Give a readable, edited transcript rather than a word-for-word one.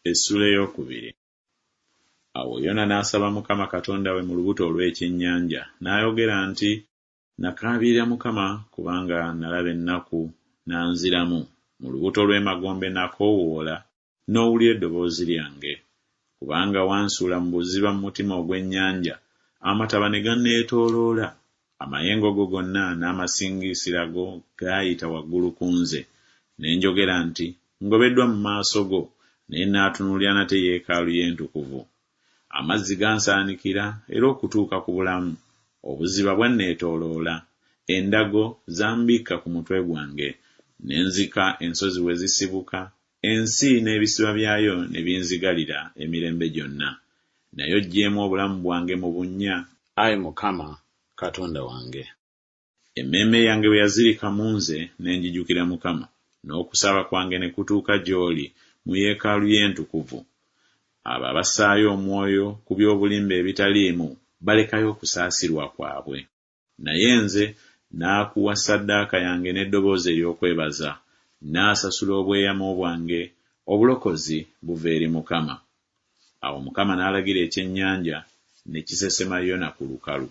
Essula ey'okubiri. Awo Yona n'asaba Mukama Katonda we mu lubuto olw'ekyennyanja, n'ayogera nti, nakaabirira Mukama kubanga nalaba ennaku nanziramu, mu lubuto lw'emagombe nakoowoola, n'owulira eddoboozi lyange. Kubanga wansuula mu buziba mu mutima ogw'ennyanja, amataba ne ganneetooloola, amayengo go gonna n'amasingisira go gaayita waggulu ku nze. Ne njogera nti, ngobeddwa mu maaso go, naye naatunuulira nate yeekaalu y'entukuvu. Amazzi gansaanikira era okutuuka ku bulamu, obuziba bwanneetooloola, endago zambikka ku mutwe gwange, ne nzika ensozi we zisibuka, ensi n'ebisiba byayo ne binzigalira emirembe gyonna. Naye oggyeemu obulamu bwange mu bunnya, Ayi Mukama Katonda wange. Emmeeme yange bwe yazirika mu nze ne njijukira Mukama, n'okusaba kwange ne kutuuka gy'oli mu yeekaalu y'entukuvu. Abo abassaayo omwoyo ku by'obulimba ebitaliimu balekayo okusaasirwa kwabwe. Naye nze n'akuwa ssaddaaka yange n'eddoboozi ery'okwebaza, n'asasula obweyamo bwange, obulokozi buva eri Mukama. Awo Mukama n'alagira ekyennyanja ne kisesema Yona ku lukalu.